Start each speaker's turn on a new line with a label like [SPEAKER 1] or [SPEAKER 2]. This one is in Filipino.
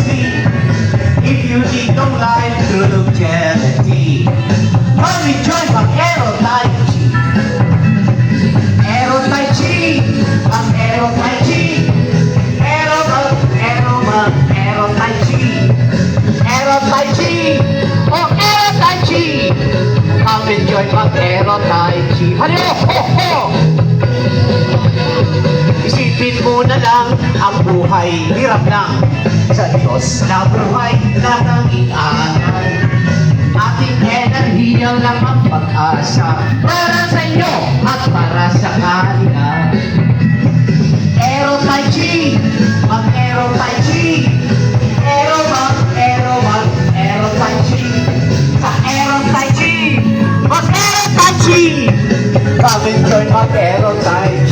[SPEAKER 1] sleep. If you need no life to longevity, come and join Mag-Aero Tai Chi. Aero Tai Chi, Mag-Aero Tai Chi. Aero Tai Chi. Aero Tai Chi, oh Aero Tai Chi. Come and join Mag-Aero Tai Chi. Halo, ho, ho! Isipin mo na lang, ang buhay hirap lang. Sa Diyos na buhay na nang-ingatan. Ating enerhiya lang ang pag-asa para sa inyo at para sa kanila. Aero Tai Chi, Mag-Aero Tai Chi. Aero Tai Chi. Sa Aero Tai Chi, Mag-Aero Tai Chi. Come and join Mag-Aero Tai Chi.